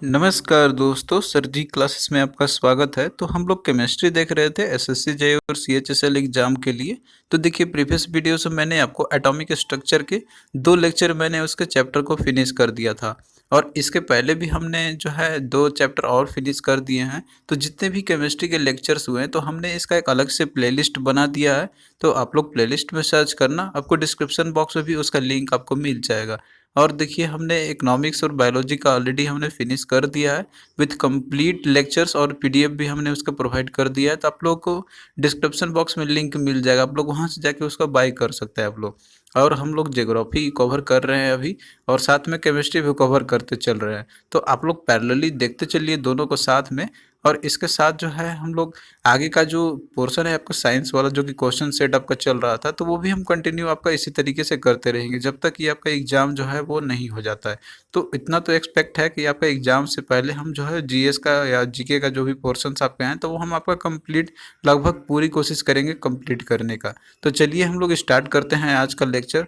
नमस्कार दोस्तों, सर जी क्लासेस में आपका स्वागत है। तो हम लोग केमिस्ट्री देख रहे थे एसएससी जेईई और सीएचएसएल एग्जाम के लिए। तो देखिए प्रीवियस वीडियो से मैंने आपको एटॉमिक स्ट्रक्चर के 2 लेक्चर मैंने उसके चैप्टर को फिनिश कर दिया था और इसके पहले भी हमने जो है 2 चैप्टर और फिनिश कर दिए हैं। तो जितने भी केमिस्ट्री के लेक्चर्स हुए हैं तो हमने इसका एक अलग से प्लेलिस्ट बना दिया है। तो आप लोग प्लेलिस्ट में सर्च करना, आपको डिस्क्रिप्शन बॉक्स में भी उसका लिंक आपको मिल जाएगा। और देखिए हमने इकोनॉमिक्स और बायोलॉजी का ऑलरेडी हमने फिनिश कर दिया है विथ कंप्लीट लेक्चर्स और पीडीएफ भी हमने उसका प्रोवाइड कर दिया है। तो आप लोगों को डिस्क्रिप्शन बॉक्स में लिंक मिल जाएगा, आप लोग वहाँ से जाके उसका बाय कर सकते हैं आप लोग। और हम लोग ज्योग्राफी कवर कर रहे हैं अभी और साथ में केमिस्ट्री भी कवर करते चल रहे हैं। तो आप लोग पैरेलली देखते चलिए दोनों को साथ में। और इसके साथ जो है हम लोग आगे का जो पोर्शन है आपका साइंस वाला, जो कि क्वेश्चन सेट आपका चल रहा था, तो वो भी हम कंटिन्यू आपका इसी तरीके से करते रहेंगे जब तक कि आपका एग्ज़ाम जो है वो नहीं हो जाता है। तो इतना तो एक्सपेक्ट है कि आपका एग्ज़ाम से पहले हम जो है जीएस का या जीके का जो भी पोर्शंस आपके हैं तो वो हम आपका कंप्लीट लगभग पूरी कोशिश करेंगे कंप्लीट करने का। तो चलिए हम लोग स्टार्ट करते हैं आज का लेक्चर।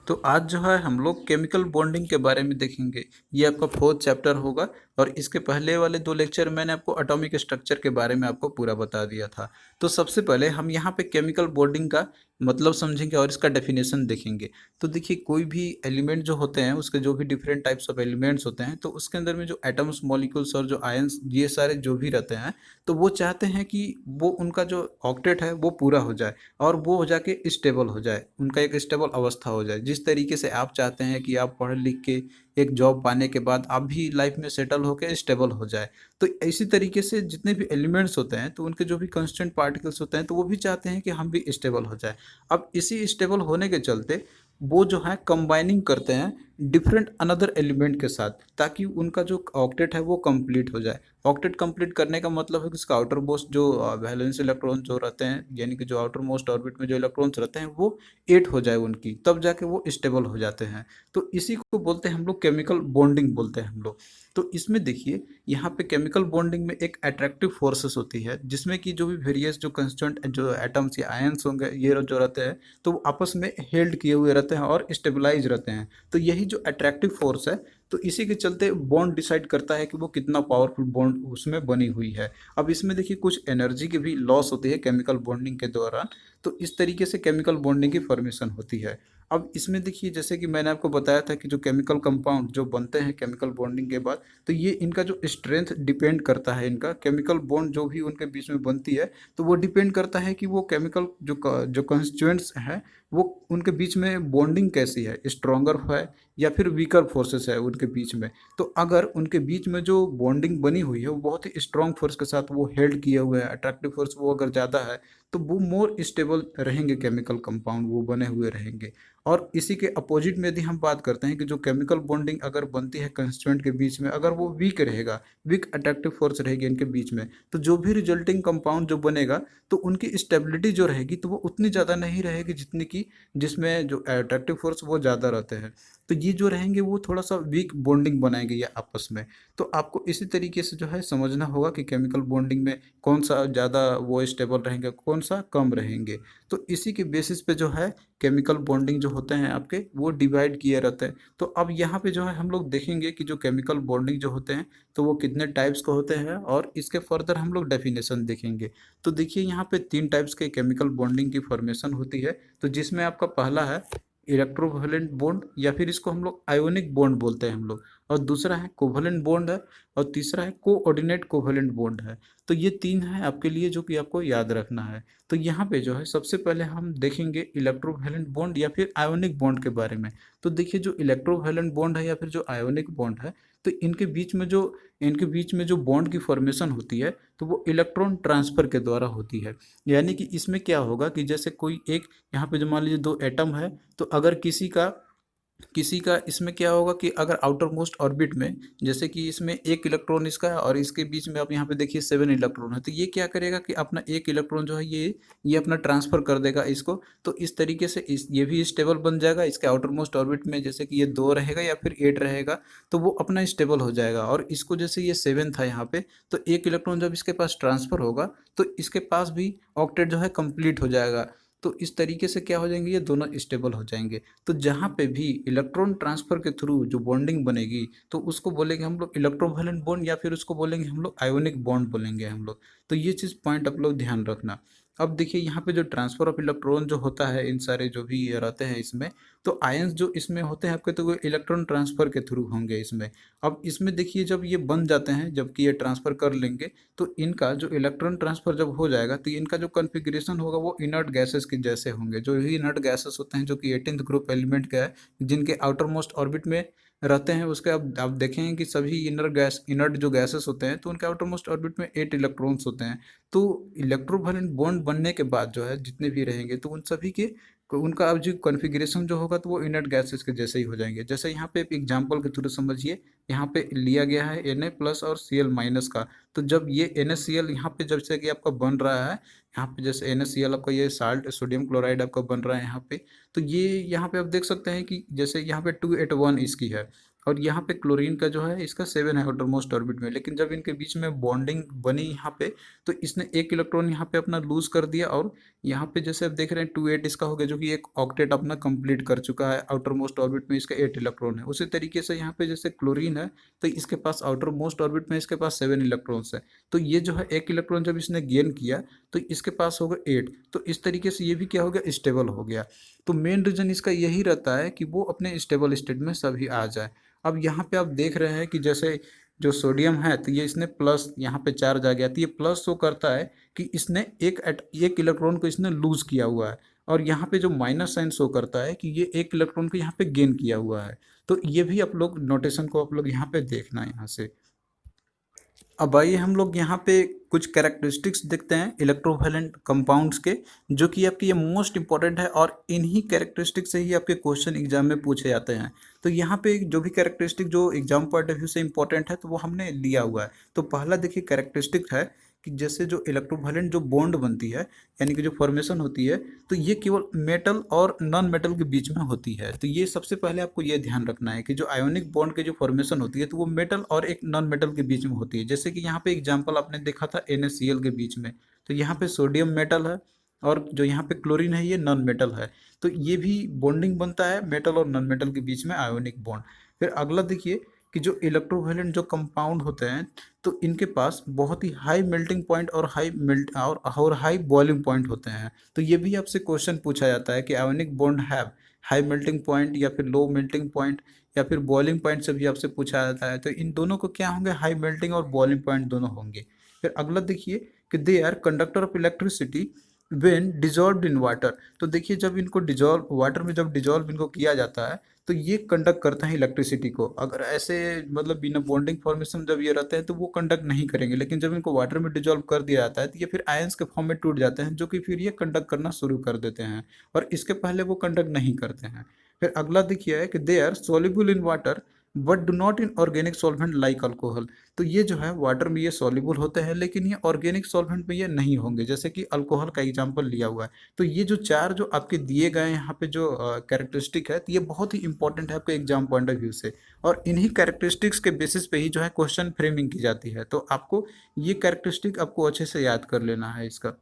तो आज जो है हम लोग केमिकल बॉन्डिंग के बारे में देखेंगे। ये आपका 4th चैप्टर होगा और इसके पहले वाले 2 लेक्चर मैंने आपको एटॉमिक स्ट्रक्चर के बारे में आपको पूरा बता दिया था। तो सबसे पहले हम यहाँ पे केमिकल बॉन्डिंग का मतलब समझेंगे और इसका डेफिनेशन देखेंगे। तो देखिए कोई भी एलिमेंट जो होते हैं उसके जो भी डिफरेंट टाइप्स ऑफ एलिमेंट्स होते हैं तो उसके अंदर में जो एटम्स, मॉलिक्यूल्स और जो आयंस, ये सारे जो भी रहते हैं तो वो चाहते हैं कि वो उनका जो ऑक्टेट है वो पूरा हो जाए और वो हो जाके स्टेबल हो जाए, उनका एक स्टेबल अवस्था हो जाए। जिस तरीके से आप चाहते हैं कि आप पढ़ लिख के एक जॉब पाने के बाद आप भी लाइफ में सेटल होकर स्टेबल हो जाए, तो इसी तरीके से जितने भी एलिमेंट्स होते हैं तो उनके जो भी कांस्टेंट पार्टिकल्स होते हैं तो वो भी चाहते हैं कि हम भी स्टेबल हो जाए। अब इसी स्टेबल होने के चलते वो जो है कंबाइनिंग करते हैं डिफरेंट अनदर एलिमेंट के साथ, ताकि उनका जो ऑक्टेट है वो कंप्लीट हो जाए। ऑक्टेट कंप्लीट करने का मतलब है कि उसका आउटर मोस्ट जो वैलेंस इलेक्ट्रॉन जो रहते हैं, यानी कि जो आउटर मोस्ट ऑर्बिट में जो इलेक्ट्रॉन्स रहते हैं वो 8 हो जाए उनकी, तब जाके वो स्टेबल हो जाते हैं। तो इसी को बोलते हैं हम लोग केमिकल बॉन्डिंग बोलते हैं हम लोग। तो इसमें देखिए यहाँ पे केमिकल बॉन्डिंग में एक अट्रैक्टिव फोर्सेस होती है जिसमें कि जो भी वेरियस जो कंस्टेंट जो एटम्स या आयंस होंगे ये जो रहते हैं तो वो आपस में हेल्ड किए हुए रहते हैं और स्टेबलाइज रहते हैं। तो यही जो अट्रैक्टिव फोर्स है तो इसी के चलते बॉन्ड डिसाइड करता है कि वो कितना पावरफुल बॉन्ड उसमें बनी हुई है। अब इसमें देखिए कुछ एनर्जी की भी लॉस होती है केमिकल बॉन्डिंग के दौरान। तो इस तरीके से केमिकल बॉन्डिंग की फॉर्मेशन होती है। अब इसमें देखिए जैसे कि मैंने आपको बताया था कि जो केमिकल कंपाउंड जो बनते हैं केमिकल बॉन्डिंग के बाद, तो ये इनका जो स्ट्रेंथ डिपेंड करता है, इनका केमिकल बॉन्ड जो भी उनके बीच में बनती है तो वो डिपेंड करता है कि वो केमिकल जो कंस्टिट्यूएंट्स हैं वो उनके बीच में बॉन्डिंग कैसी है, स्ट्रॉन्गर है या फिर वीकर फोर्सेस है उनके बीच में। तो अगर उनके बीच में जो बॉन्डिंग बनी हुई है वो बहुत ही स्ट्रॉन्ग फोर्स के साथ वो हेल्ड किए हुए हैं, अट्रैक्टिव फोर्स वो अगर ज़्यादा है तो वो मोर स्टेबल रहेंगे, केमिकल कंपाउंड वो बने हुए रहेंगे। और इसी के अपोजिट में यदि हम बात करते हैं कि जो केमिकल बॉन्डिंग अगर बनती है कंस्टिट्यूएंट के बीच में, अगर वो वीक रहेगा, वीक अट्रैक्टिव फोर्स रहेगी इनके बीच में, तो जो भी रिजल्टिंग कंपाउंड जो बनेगा तो उनकी स्टेबिलिटी जो रहेगी तो वो उतनी ज़्यादा नहीं रहेगी जितनी कि जिसमें जो अट्रैक्टिव फोर्स वो ज़्यादा रहते हैं। तो ये जो रहेंगे वो थोड़ा सा वीक बॉन्डिंग बनाएंगे ये आपस में। तो आपको इसी तरीके से जो है समझना होगा कि केमिकल बॉन्डिंग में कौन सा ज़्यादा वो स्टेबल रहेंगे, कौन सा कम रहेंगे। तो इसी के बेसिस पे जो है केमिकल बॉन्डिंग जो होते हैं आपके वो डिवाइड किए रहते हैं। तो अब यहाँ पे जो है हम लोग देखेंगे कि जो केमिकल बॉन्डिंग जो होते हैं तो वो कितने टाइप्स के होते हैं और इसके फर्दर हम लोग डेफिनेशन देखेंगे। तो देखिए यहाँ पे 3 टाइप्स के केमिकल बॉन्डिंग की फॉर्मेशन होती है। तो जिसमें आपका पहला है इलेक्ट्रोवैलेंट बॉन्ड या फिर इसको हम लोग आयोनिक बॉन्ड बोलते हैं हम लोग, और दूसरा है कोवैलेंट बॉन्ड है, और तीसरा है कोऑर्डिनेट कोवैलेंट बॉन्ड है। तो ये 3 है आपके लिए जो कि आपको याद रखना है। तो यहाँ पे जो है सबसे पहले हम देखेंगे इलेक्ट्रोवैलेंट बॉन्ड या फिर आयोनिक बॉन्ड के बारे में। तो देखिए जो इलेक्ट्रोवैलेंट बॉन्ड है या फिर जो आयोनिक बॉन्ड है तो इनके बीच में जो बॉन्ड की फॉर्मेशन होती है तो वो इलेक्ट्रॉन ट्रांसफर के द्वारा होती है। यानी कि इसमें क्या होगा कि जैसे कोई एक यहाँ पे जो मान लीजिए 2 एटम है तो अगर किसी का इसमें क्या होगा कि अगर आउटर मोस्ट ऑर्बिट में जैसे कि इसमें 1 इलेक्ट्रॉन इसका है और इसके बीच में आप यहाँ पे देखिए 7 इलेक्ट्रॉन है, तो ये क्या करेगा कि अपना 1 इलेक्ट्रॉन जो है ये अपना ट्रांसफर कर देगा इसको। तो इस तरीके से ये भी स्टेबल बन जाएगा, इसके आउटर मोस्ट ऑर्बिट में जैसे कि ये 2 रहेगा या फिर 8 रहेगा तो वो अपना स्टेबल हो जाएगा। और इसको जैसे ये 7 था यहाँ पे तो 1 इलेक्ट्रॉन जब इसके पास ट्रांसफर होगा तो इसके पास भी ऑक्टेट जो है कंप्लीट हो जाएगा। तो इस तरीके से क्या हो जाएंगे, ये दोनों स्टेबल हो जाएंगे। तो जहाँ पे भी इलेक्ट्रॉन ट्रांसफर के थ्रू जो बॉन्डिंग बनेगी तो उसको बोलेंगे हम लोग इलेक्ट्रोवैलेंट बॉन्ड, या फिर उसको बोलेंगे हम लोग आयोनिक बॉन्ड बोलेंगे हम लोग। तो ये चीज़ पॉइंट आप लोग ध्यान रखना। अब देखिए यहाँ पे जो ट्रांसफर ऑफ इलेक्ट्रॉन जो होता है, इन सारे जो भी रहते हैं इसमें, तो आयंस जो इसमें होते हैं आपके, तो वो इलेक्ट्रॉन ट्रांसफर के थ्रू होंगे इसमें। अब इसमें देखिए जब ये बन जाते हैं, जबकि ये ट्रांसफर कर लेंगे, तो इनका जो इलेक्ट्रॉन ट्रांसफर जब हो जाएगा तो इनका जो कॉन्फ़िगरेशन होगा वो इनर्ट गैसेस के जैसे होंगे। जो भी इनर्ट गैसेस होते हैं जो कि 18th ग्रुप एलिमेंट का है, जिनके आउटर मोस्ट ऑर्बिट में रहते हैं, उसके अब आप देखेंगे कि सभी इनर्ट जो गैसेस होते हैं तो उनके आउटर मोस्ट ऑर्बिट में 8 इलेक्ट्रॉन्स होते हैं। तो इलेक्ट्रोवैलेंट बॉन्ड बनने के बाद जो है जितने भी रहेंगे तो उन सभी के उनका अब जो कॉन्फ़िगरेशन जो होगा तो वो इनर्ट गैसेस के जैसे ही हो जाएंगे। जैसे यहाँ पे एक एग्जांपल के थ्रू समझिए, यहाँ पे लिया गया है Na प्लस और Cl माइनस का। तो जब ये NaCl यहाँ पे जब से कि आपका बन रहा है, यहाँ पे जैसे NaCl आपका ये साल्ट सोडियम क्लोराइड आपका बन रहा है यहाँ पे, तो ये यहाँ पे आप देख सकते हैं कि जैसे यहाँ पे 281 इसकी है, और यहाँ पे क्लोरीन का जो है इसका 7 है आउटर मोस्ट ऑर्बिट में। लेकिन जब इनके बीच में बॉन्डिंग बनी यहाँ पे, तो इसने एक इलेक्ट्रॉन यहाँ पे अपना लूज कर दिया, और यहाँ पे जैसे आप देख रहे हैं 28 इसका हो गया, जो कि एक ऑक्टेट अपना कंप्लीट कर चुका है। आउटर मोस्ट ऑर्बिट में इसका 8 इलेक्ट्रॉन है। उसी तरीके से यहाँ पे जैसे क्लोरीन है, तो इसके पास आउटर मोस्ट ऑर्बिट में इसके पास 7 इलेक्ट्रॉन्स है। तो ये जो है एक इलेक्ट्रॉन जब इसने गेन किया तो इसके पास होगा 8। तो इस तरीके से ये भी क्या हो गया, स्टेबल हो गया। तो मेन रीजन इसका यही रहता है कि वो अपने स्टेबल स्टेट में सभी आ जाए। अब यहाँ पे आप देख रहे हैं कि जैसे जो सोडियम है तो ये इसने प्लस यहाँ पे चार्ज आ गया, तो ये प्लस शो करता है कि इसने एक इलेक्ट्रॉन को इसने लूज किया हुआ है। और यहाँ पे जो माइनस साइन शो करता है कि ये एक इलेक्ट्रॉन को यहाँ पे गेन किया हुआ है। तो ये भी आप लोग नोटेशन को आप लोग यहाँ पे देखना है यहाँ से। अब आइए हम लोग यहाँ पे कुछ कैरेक्टरिस्टिक्स देखते हैं इलेक्ट्रोवैलेंट कंपाउंड्स के, जो कि आपके ये मोस्ट इंपॉर्टेंट है, और इन्हीं कैरेक्टरिस्टिक से ही आपके क्वेश्चन एग्जाम में पूछे जाते हैं। तो यहाँ पे जो भी कैरेक्टरिस्टिक जो एग्जाम पॉइंट ऑफ व्यू से इंपॉर्टेंट है तो वो हमने लिया हुआ है। तो पहला देखिए कैरेक्टरिस्टिक है कि जैसे जो इलेक्ट्रोवैलेंट जो बॉन्ड बनती है, यानी कि जो फॉर्मेशन होती है, तो ये केवल मेटल और नॉन मेटल के बीच में होती है। तो ये सबसे पहले आपको ये ध्यान रखना है कि जो आयोनिक बॉन्ड के जो फॉर्मेशन होती है तो वो मेटल और एक नॉन मेटल के बीच में होती है। जैसे कि यहाँ पे एग्जांपल आपने देखा था NaCl के बीच में, तो यहाँ पे सोडियम मेटल है और जो यहाँ पे क्लोरीन है ये नॉन मेटल है। तो ये भी बॉन्डिंग बनता है मेटल और नॉन मेटल के बीच में, आयोनिक बॉन्ड। फिर अगला देखिए कि जो इलेक्ट्रोवैलेंट जो कंपाउंड होते हैं तो इनके पास बहुत ही हाई मेल्टिंग पॉइंट और हाई बॉइलिंग पॉइंट होते हैं। तो ये भी आपसे क्वेश्चन पूछा जाता है कि ionic bond have high melting point या फिर लो मेल्टिंग पॉइंट या फिर बॉइलिंग पॉइंट से भी आपसे पूछा जाता है। तो इन दोनों को क्या होंगे, हाई मेल्टिंग और बॉइलिंग पॉइंट दोनों होंगे। फिर अगला देखिए कि they are conductor of electricity when dissolved in water. तो देखिए जब इनको डिजॉल्व वाटर में जब डिजॉल्व इनको किया जाता है तो ये कंडक्ट करते हैं इलेक्ट्रिसिटी को। अगर ऐसे मतलब बिना बॉन्डिंग फॉर्मेशन जब ये रहते हैं तो वो कंडक्ट नहीं करेंगे, लेकिन जब इनको वाटर में डिजॉल्व कर दिया जाता है तो ये फिर आयंस के फॉर्म में टूट जाते हैं, जो कि फिर ये कंडक्ट करना शुरू कर देते हैं, और इसके पहले वो कंडक्ट नहीं करते हैं। फिर अगला देखिए है कि they are soluble in water but do not in organic solvent like alcohol. तो ये जो है वाटर में ये सॉल्युबल होते हैं, लेकिन ये ऑर्गेनिक सॉल्वेंट में ये नहीं होंगे, जैसे कि अल्कोहल का एग्जांपल लिया हुआ है। तो ये जो चार जो आपके दिए गए यहाँ पे जो कैरेक्टरिस्टिक है, तो ये बहुत ही इंपॉर्टेंट है आपके एग्जाम पॉइंट ऑफ व्यू से, और इन्हीं कैरेक्टरिस्टिक्स के बेसिस पे ही जो है क्वेश्चन फ्रेमिंग की जाती है। तो आपको ये कैरेक्टरिस्टिक आपको अच्छे से याद कर लेना है इसका।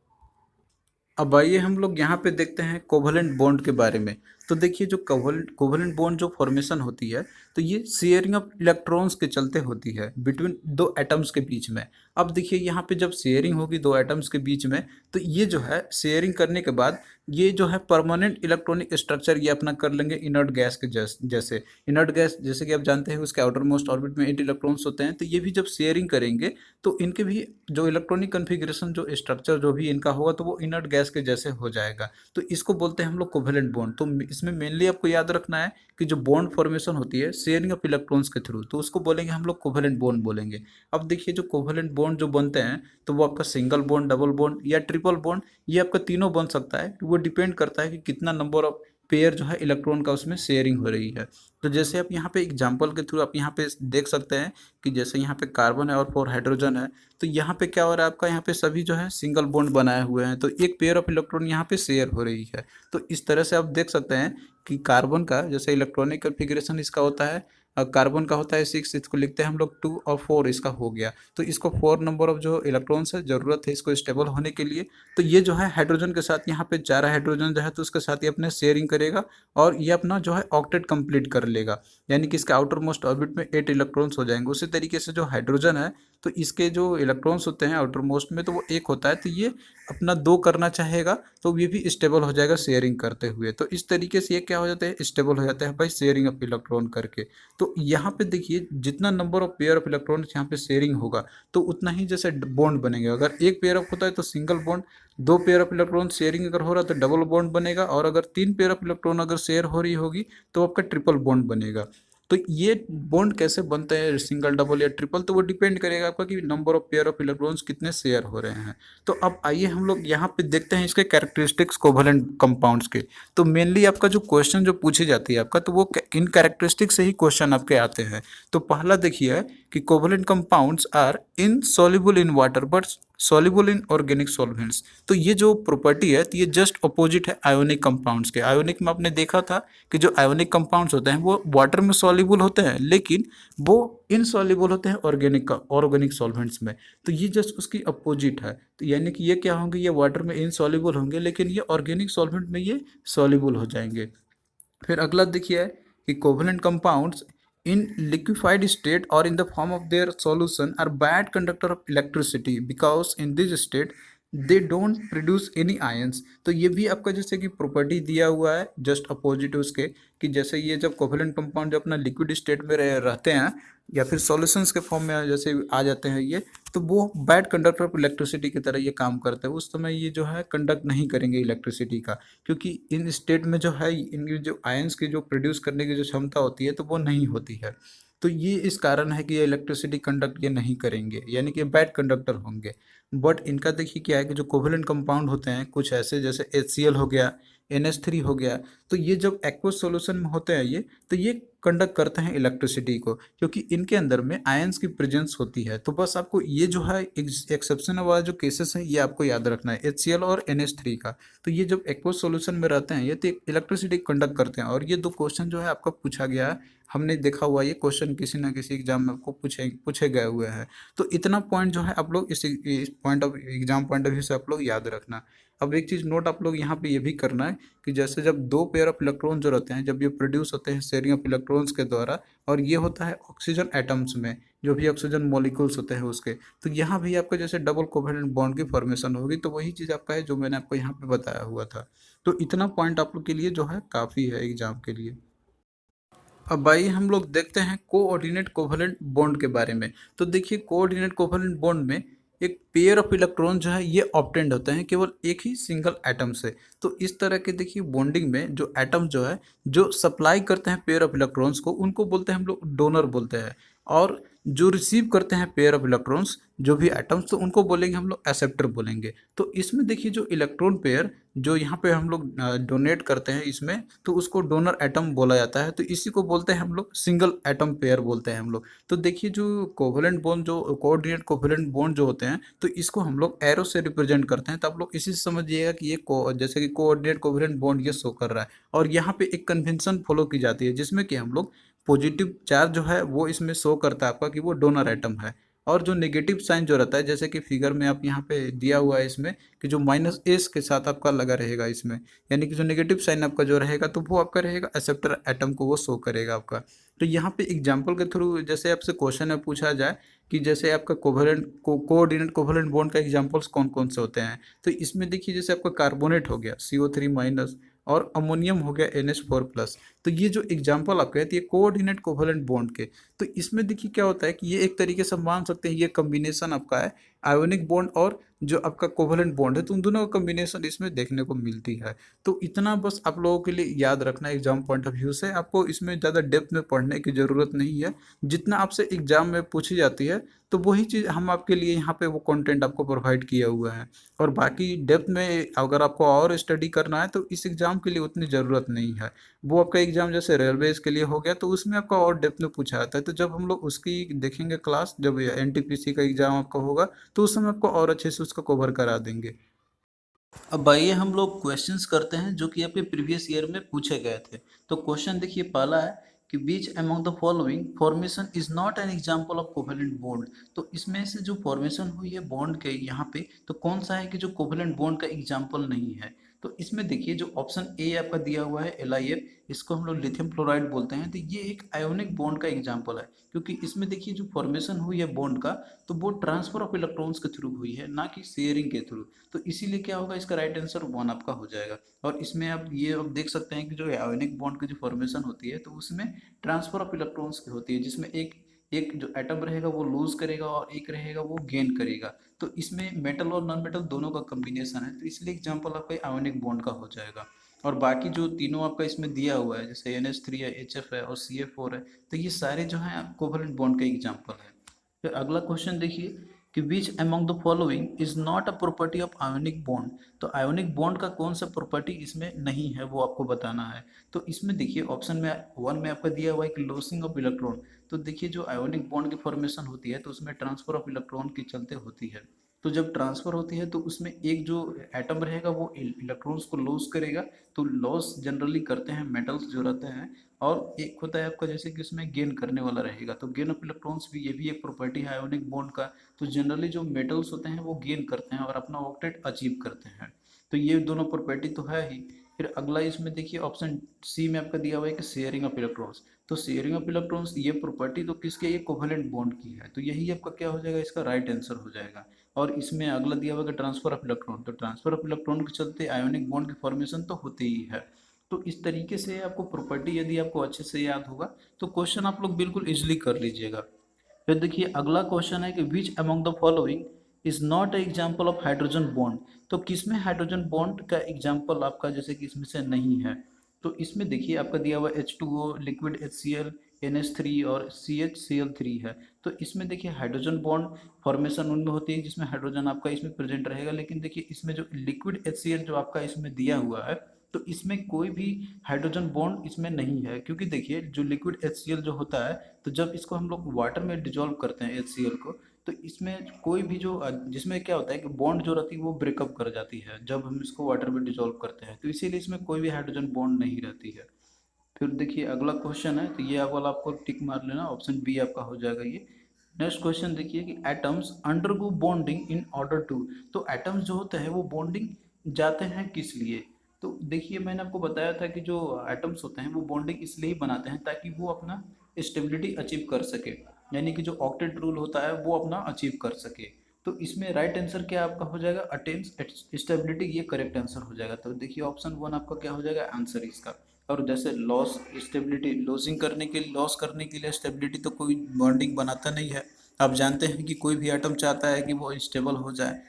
अब आइए हम लोग यहाँ पे देखते हैं कोवलेंट बॉन्ड के बारे में। तो देखिए जो कोवलेंट बॉन्ड जो फॉर्मेशन होती है तो ये शेयरिंग ऑफ इलेक्ट्रॉन्स के चलते होती है बिटवीन दो एटम्स के बीच में। अब देखिए यहाँ पे जब शेयरिंग होगी दो एटम्स के बीच में, तो ये जो है शेयरिंग करने के बाद ये जो है परमानेंट इलेक्ट्रॉनिक स्ट्रक्चर ये अपना कर लेंगे इनर्ट गैस के जैसे। इनर्ट गैस जैसे कि आप जानते हैं उसके आउटर मोस्ट ऑर्बिट में 8 इलेक्ट्रॉन्स होते हैं। तो ये भी जब शेयरिंग करेंगे तो इनके भी जो इलेक्ट्रॉनिक कन्फिग्रेशन जो स्ट्रक्चर जो भी इनका होगा तो वो इनर्ट गैस के जैसे हो जाएगा। तो इसको बोलते हैं हम लोग कोवेलेंट बॉन्ड। तो इसमें मेनली आपको याद रखना है कि जो बॉन्ड फॉर्मेशन होती है शेयरिंग ऑफ इलेक्ट्रॉन्स के थ्रू, तो उसको बोलेंगे हम लोग कोवेलेंट बॉन्ड बोलेंगे। अब देखिए जो कोवेलेंट बॉन्ड जो बनते हैं तो वो आपका सिंगल बॉन्ड, डबल बॉन्ड या ट्रिपल बॉन्ड, ये आपका तीनों बन सकता है। वो डिपेंड करता है कि कितना नंबर ऑफ पेयर जो है इलेक्ट्रॉन का उसमें शेयरिंग हो रही है। तो जैसे आप यहाँ पे एग्जांपल के थ्रू आप यहाँ पे देख सकते हैं कि जैसे यहाँ पे कार्बन है और 4 हाइड्रोजन है, तो यहाँ पे क्या हो रहा है आपका, यहाँ पे सभी जो है सिंगल बॉन्ड बनाए हुए हैं, तो एक पेयर ऑफ इलेक्ट्रॉन यहाँ पे शेयर हो रही है। तो इस तरह से आप देख सकते हैं कि कार्बन का जैसे इलेक्ट्रॉनिक कन्फिग्रेशन इसका होता है कार्बन का होता है 6, इसको लिखते हैं हम लोग 2 और 4 इसका हो गया। तो इसको 4 नंबर ऑफ जो इलेक्ट्रॉन्स है ज़रूरत है इसको स्टेबल होने के लिए। तो ये जो है हाइड्रोजन के साथ यहाँ पे 4 हाइड्रोजन जो है तो उसके साथ ये अपने शेयरिंग करेगा और ये अपना जो है ऑक्टेट कंप्लीट कर लेगा, यानी कि इसके आउटर मोस्ट ऑर्बिट में 8 इलेक्ट्रॉन्स हो जाएंगे। उसी तरीके से जो हाइड्रोजन है तो इसके जो इलेक्ट्रॉन्स होते हैं आउटर मोस्ट में तो वो 1 होता है, तो ये अपना 2 करना चाहेगा तो ये भी स्टेबल हो जाएगा शेयरिंग करते हुए। तो इस तरीके से ये क्या हो जाता है, स्टेबल हो जाता है भाई शेयरिंग ऑफ इलेक्ट्रॉन करके। तो यहाँ पे देखिए जितना number of pair of electron यहाँ पे शेयरिंग होगा तो उतना ही जैसे बॉन्ड बनेंगे। अगर एक पेयर ऑफ होता है तो single bond, 2 pair of electron sharing अगर हो रहा है तो डबल बॉन्ड बनेगा, और अगर 3 पेयर ऑफ इलेक्ट्रॉन अगर शेयर हो रही होगी तो आपका ट्रिपल बॉन्ड बनेगा। तो ये बॉन्ड कैसे बनते हैं सिंगल, डबल या ट्रिपल, तो वो डिपेंड करेगा आपका कि number of pair of electrons कितने शेयर हो रहे हैं। तो अब आइए हम लोग यहाँ पे देखते हैं इसके कैरेक्टरिस्टिक्स कोवेलेंट कंपाउंड्स के। तो मेनली आपका जो क्वेश्चन जो पूछी जाती है आपका तो वो इन कैरेक्टरिस्टिक से ही क्वेश्चन आपके आते हैं। तो पहला देखिए कि covalent compounds are insoluble in water but soluble in organic solvents. तो ये जो प्रॉपर्टी है तो ये जस्ट अपोजिट है आयोनिक कंपाउंड्स के। आयोनिक में आपने देखा था कि जो आयोनिक कंपाउंड्स होते हैं वो वाटर में सॉल्युबल होते हैं लेकिन वो इनसॉल्युबल होते हैं ऑर्गेनिक सॉल्वेंट्स में। तो ये जस्ट उसकी अपोजिट है। तो यानी कि ये क्या होंगे, ये वाटर में इनसॉल्युबल होंगे लेकिन ये ऑर्गेनिक सॉल्वेंट में ये सॉल्युबल हो जाएंगे। फिर अगला देखिए कि covalent compounds in liquefied state or in the form of their solution are bad conductor of electricity because in this state they don't produce any ions। तो ये भी आपका जैसे कि प्रॉपर्टी दिया हुआ है जस्ट अपोजिट उसके, कि जैसे ये जब कोवेलेंट कंपाउंड जब अपना लिक्विड स्टेट में रहते हैं या फिर सॉल्यूशंस के फॉर्म में जैसे आ जाते हैं ये, तो वो बैड कंडक्टर ऑफ इलेक्ट्रिसिटी की तरह ये काम करते हैं। उस समय ये जो है कंडक्ट नहीं करेंगे इलेक्ट्रिसिटी का, क्योंकि इन स्टेट में जो है इनकी जो आयंस की जो प्रोड्यूस करने की जो क्षमता होती है तो वो नहीं होती है। तो ये इस कारण है कि ये इलेक्ट्रिसिटी कंडक्ट ये नहीं करेंगे, यानी कि बैड कंडक्टर होंगे। बट इनका देखिए क्या है कि जो कोवेलेंट कंपाउंड होते हैं कुछ ऐसे जैसे HCl हो गया, NH3 हो गया, तो ये जब एक्वस सॉल्यूशन में होते हैं ये, तो ये कंडक्ट करते हैं इलेक्ट्रिसिटी को क्योंकि इनके अंदर में आयंस की प्रेजेंस होती है। तो बस आपको ये जो है एक्सेप्शन वाला जो केसेस हैं ये आपको याद रखना है HCl और NH3 का। तो ये जब एक्वस सॉल्यूशन में रहते हैं ये तो इलेक्ट्रिसिटी कंडक्ट करते हैं। और ये 2 क्वेश्चन जो है आपका पूछा गया है, हमने देखा हुआ ये क्वेश्चन किसी ना किसी एग्जाम में आपको पूछे गए हुए हैं। तो इतना पॉइंट जो है आप लोग इस point of exam point of view से आप लोग याद रखना। अब एक चीज़ नोट आप लोग यहाँ पे ये भी करना है कि जैसे जब 2 पेयर ऑफ इलेक्ट्रॉन जो रहते हैं जब ये प्रोड्यूस होते हैं शेयरिंग ऑफ इलेक्ट्रॉन्स के द्वारा, और ये होता है ऑक्सीजन एटम्स में जो भी ऑक्सीजन मॉलिक्यूल्स होते हैं उसके, तो यहाँ भी आपका जैसे डबल कोवेलेंट बॉन्ड की फॉर्मेशन होगी। तो वही चीज़ आपका है जो मैंने आपको यहाँ पे बताया हुआ था। तो इतना पॉइंट आप लोग के लिए जो है काफ़ी है एग्जाम के लिए। अब आइए हम लोग देखते हैं कोऑर्डिनेट कोवेलेंट बॉन्ड के बारे में। तो देखिए कोऑर्डिनेट कोवेलेंट बॉन्ड में एक पेयर ऑफ इलेक्ट्रॉन जो है ये ऑब्टेंड होते हैं केवल एक ही सिंगल एटम से। तो इस तरह के देखिए बॉन्डिंग में जो एटम जो है जो सप्लाई करते हैं पेयर ऑफ इलेक्ट्रॉन्स को उनको बोलते हैं हम लोग डोनर बोलते हैं, और जो रिसीव करते हैं पेयर ऑफ इलेक्ट्रॉन्स जो भी एटम्स तो उनको बोलेंगे हम लोग एक्सेप्टर बोलेंगे। तो इसमें देखिए जो इलेक्ट्रॉन पेयर जो यहाँ पे हम लोग डोनेट करते हैं इसमें तो उसको डोनर एटम बोला जाता है। तो इसी को बोलते हैं हम लोग सिंगल एटम पेयर बोलते हैं हम लोग। तो देखिए जो कोवेलेंट बॉन्ड जो कोऑर्डिनेट कोवेलेंट बॉन्ड जो होते हैं तो इसको हम लोग एरो से रिप्रेजेंट करते हैं। तो आप लोग इसी से समझिएगा कि ये जैसे कि कोऑर्डिनेट कोवेलेंट बॉन्ड ये शो कर रहा है, और यहाँ पे एक कन्वेंशन फॉलो की जाती है जिसमें कि हम लोग पॉजिटिव चार्ज जो है वो इसमें शो करता है आपका कि वो डोनर एटम है, और जो नेगेटिव साइन जो रहता है जैसे कि फिगर में आप यहाँ पे दिया हुआ है इसमें कि जो -s के साथ आपका लगा रहेगा इसमें, यानी कि जो नेगेटिव साइन आपका जो रहेगा तो वो आपका रहेगा एक्सेप्टर एटम को वो शो करेगा आपका। तो यहाँ पे एग्जाम्पल के थ्रू जैसे आपसे क्वेश्चन में पूछा जाए कि जैसे आपका कोऑर्डिनेट कोवेलेंट बॉन्ड का एग्जाम्पल्स कौन कौन से होते हैं, तो इसमें देखिए जैसे आपका कार्बोनेट हो गया CO3- और अमोनियम हो गया NH4+। तो ये जो एग्जाम्पल आपके हैं तो ये कोऑर्डिनेट कोवेलेंट बॉन्ड के। तो इसमें देखिए क्या होता है कि ये एक तरीके से मान सकते हैं ये कम्बिनेशन आपका है आयोनिक बॉन्ड और जो आपका कोवेलेंट बॉन्ड है, तो उन दोनों का कम्बिनेशन इसमें देखने को मिलती है। तो इतना बस आप लोगों के लिए याद रखना एग्जाम पॉइंट ऑफ व्यू से, आपको इसमें ज़्यादा डेप्थ में पढ़ने की ज़रूरत नहीं है। जितना आपसे एग्जाम में पूछी जाती है तो वही चीज़ हम आपके लिए यहाँ पे वो कंटेंट आपको प्रोवाइड किया हुआ है, और बाकी डेप्थ में अगर आपको और स्टडी करना है तो इस एग्ज़ाम के लिए उतनी ज़रूरत नहीं है। वो आपका एग्ज़ाम जैसे रेलवेज के लिए हो गया तो उसमें आपका और डेप्थ में पूछा जाता है। तो जब हम लोग उसकी देखेंगे क्लास, जब NTPC का एग्ज़ाम आपका होगा तो उस समय आपको और अच्छे से उसका कवर करा देंगे। अब आइए हम लोग क्वेश्चंस करते हैं जो कि आपके प्रीवियस ईयर में पूछे गए थे। तो क्वेश्चन देखिए पहला है कि which among the following formation is not an example of covalent bond. तो इसमें से जो फॉर्मेशन हुई है बॉन्ड के यहाँ पे, तो कौन सा है कि जो कोवेलेंट बॉन्ड का एग्जाम्पल नहीं है। तो इसमें देखिए जो ऑप्शन ए आपका दिया हुआ है LiF, इसको हम लोग लिथियम फ्लोराइड बोलते हैं, तो ये एक आयोनिक बॉन्ड का एग्जाम्पल है, क्योंकि इसमें देखिए जो फॉर्मेशन हुई है बॉन्ड का, तो वो ट्रांसफर ऑफ इलेक्ट्रॉन्स के थ्रू हुई है, ना कि शेयरिंग के थ्रू। तो इसीलिए क्या होगा, इसका राइट आंसर 1 आपका हो जाएगा। और इसमें आप ये अब देख सकते हैं कि जो आयोनिक बॉन्ड की जो फॉर्मेशन होती है, तो उसमें ट्रांसफर ऑफ इलेक्ट्रॉन्स की होती है, जिसमें एक एक जो एटम रहेगा वो लूज करेगा और एक रहेगा वो गेन करेगा। तो इसमें मेटल और नॉन मेटल दोनों का कॉम्बिनेशन है, तो इसलिए एग्जाम्पल आपका आयोनिक बॉन्ड का हो जाएगा। और बाकी जो तीनों आपका इसमें दिया हुआ है, जैसे NH3 है, HF है और CF4 है, तो ये सारे जो हैं कोवलेंट बॉन्ड का एग्जाम्पल है। फिर अगला क्वेश्चन देखिए कि which among the following is not a property of ionic bond. तो आयोनिक बॉन्ड का कौन सा प्रॉपर्टी इसमें नहीं है, वो आपको बताना है। तो इसमें देखिए ऑप्शन में 1 में आपका दिया हुआ है कि लॉसिंग ऑफ इलेक्ट्रॉन। तो देखिए जो आयोनिक बॉन्ड की फॉर्मेशन होती है, तो उसमें ट्रांसफर ऑफ इलेक्ट्रॉन के चलते होती है। तो जब ट्रांसफर होती है तो उसमें एक जो एटम रहेगा वो इलेक्ट्रॉन्स को लॉस करेगा। तो लॉस जनरली करते हैं मेटल्स जो रहते हैं, और एक होता है आपका जैसे कि उसमें गेन करने वाला रहेगा, तो गेन ऑफ इलेक्ट्रॉन्स भी, ये भी एक प्रॉपर्टी है आयोनिक बॉन्ड का। तो जनरली जो मेटल्स होते हैं वो गेन करते हैं और अपना ऑक्टेट अचीव करते हैं। तो ये दोनों प्रॉपर्टी तो है ही। फिर अगला इसमें देखिए ऑप्शन सी में आपका दिया हुआ है कि शेयरिंग ऑफ इलेक्ट्रॉन्स। तो शेयरिंग ऑफ इलेक्ट्रॉन्स ये प्रॉपर्टी तो किसकी है, ये कोवेलेंट बॉन्ड की है, तो यही आपका क्या हो जाएगा, इसका राइट आंसर हो जाएगा। और इसमें अगला दिया हुआ है ट्रांसफर ऑफ इलेक्ट्रॉन। तो ट्रांसफर ऑफ इलेक्ट्रॉन के चलते आयोनिक बॉन्ड की फॉर्मेशन तो होती ही है। तो इस तरीके से आपको प्रॉपर्टी यदि आपको अच्छे से याद होगा तो क्वेश्चन आप लोग बिल्कुल इजीली कर लीजिएगा। फिर देखिए अगला क्वेश्चन है कि which among the following is not example of hydrogen bond. तो किसमें हाइड्रोजन बॉन्ड का एग्जाम्पल आपका जैसे कि इसमें से नहीं है। तो इसमें देखिए आपका दिया हुआ H2O, लिक्विड HCl, NH3 और CHCl3 है। तो इसमें देखिए हाइड्रोजन बॉन्ड फॉर्मेशन उनमें होती है जिसमें हाइड्रोजन आपका इसमें प्रेजेंट रहेगा, लेकिन देखिए इसमें जो लिक्विड HCl जो आपका इसमें दिया हुआ है, तो इसमें कोई भी हाइड्रोजन बॉन्ड इसमें नहीं है, क्योंकि देखिए जो लिक्विड HCl जो होता है, तो जब इसको हम लोग वाटर में डिजोल्व करते हैं HCl को, तो इसमें कोई भी जो जिसमें क्या होता है कि बॉन्ड जो रहती है वो ब्रेकअप कर जाती है जब हम इसको वाटर में डिजोल्व करते हैं, तो इसीलिए इसमें कोई भी हाइड्रोजन बॉन्ड नहीं रहती है। फिर देखिए अगला क्वेश्चन है, तो ये वाला आपको टिक मार लेना, ऑप्शन बी आपका हो जाएगा ये। नेक्स्ट क्वेश्चन देखिए कि atoms undergo bonding in order to. तो एटम्स जो होते हैं वो बॉन्डिंग जाते हैं किस लिए। तो देखिए मैंने आपको बताया था कि जो एटम्स होते हैं वो बॉन्डिंग इसलिए ही बनाते हैं ताकि वो अपना स्टेबिलिटी अचीव कर सके, यानी कि जो ऑक्टेट रूल होता है वो अपना अचीव कर सके। तो इसमें राइट आंसर क्या आपका हो जाएगा, अटेन्स स्टेबिलिटी, ये करेक्ट आंसर हो जाएगा। तो देखिए ऑप्शन 1 आपका क्या हो जाएगा आंसर इसका। और जैसे लॉस स्टेबिलिटी, लॉसिंग करने के लिए, लॉस करने के लिए स्टेबिलिटी तो कोई बॉन्डिंग बनाता नहीं है। आप जानते हैं कि कोई भी एटम चाहता है कि वो स्टेबल हो जाए।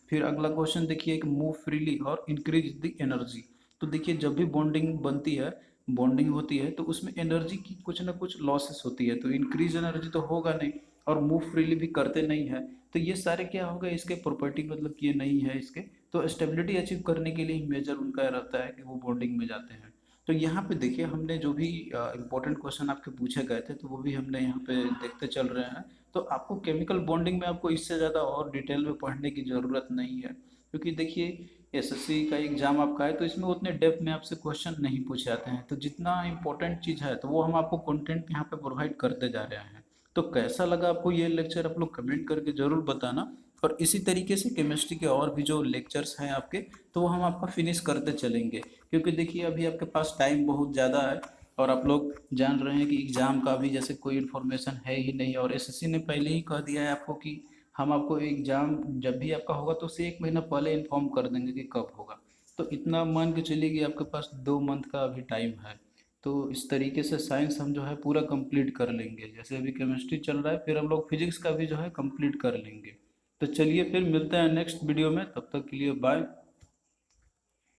फिर अगला क्वेश्चन देखिए कि मूव फ्रीली और इंक्रीज द एनर्जी। तो देखिए जब भी बॉन्डिंग बनती है, बॉन्डिंग होती है, तो उसमें एनर्जी की कुछ ना कुछ लॉसेस होती है, तो इंक्रीज एनर्जी तो होगा नहीं, और मूव फ्रीली भी करते नहीं है। तो ये सारे क्या होगा इसके प्रॉपर्टी, मतलब कि ये नहीं है इसके। तो स्टेबिलिटी अचीव करने के लिए मेजर उनका रहता है कि वो बॉन्डिंग में जाते हैं। तो यहाँ पे देखिए हमने जो भी इंपॉर्टेंट क्वेश्चन आपके पूछे गए थे, तो वो भी हमने यहाँ पे देखते चल रहे हैं। तो आपको केमिकल बॉन्डिंग में आपको इससे ज़्यादा और डिटेल में पढ़ने की ज़रूरत नहीं है, क्योंकि देखिए एसएससी का एग्जाम आपका है, तो इसमें उतने डेप्थ में आपसे क्वेश्चन नहीं पूछे जाते हैं। तो जितना इंपॉर्टेंट चीज़ है तो वो हम आपको कंटेंट यहाँ पे प्रोवाइड करते जा रहे हैं। तो कैसा लगा आपको ये लेक्चर, आप लोग कमेंट करके ज़रूर बताना। और इसी तरीके से केमिस्ट्री के और भी जो लेक्चर्स हैं आपके, तो वो हम आपका फिनिश करते चलेंगे, क्योंकि देखिए अभी आपके पास टाइम बहुत ज़्यादा है। और आप लोग जान रहे हैं कि एग्ज़ाम का भी जैसे कोई इन्फॉर्मेशन है ही नहीं, और एसएससी ने पहले ही कह दिया है आपको कि हम आपको एग्ज़ाम जब भी आपका होगा तो उससे 1 महीना पहले इन्फॉर्म कर देंगे कि कब होगा। तो इतना मान के चलिए कि आपके पास 2 मंथ का अभी टाइम है। तो इस तरीके से साइंस हम जो है पूरा कंप्लीट कर लेंगे, जैसे अभी केमिस्ट्री चल रहा है, फिर हम लोग फिजिक्स का भी जो है कंप्लीट कर लेंगे। तो चलिए फिर मिलते हैं नेक्स्ट वीडियो में, तब तक के लिए बाय।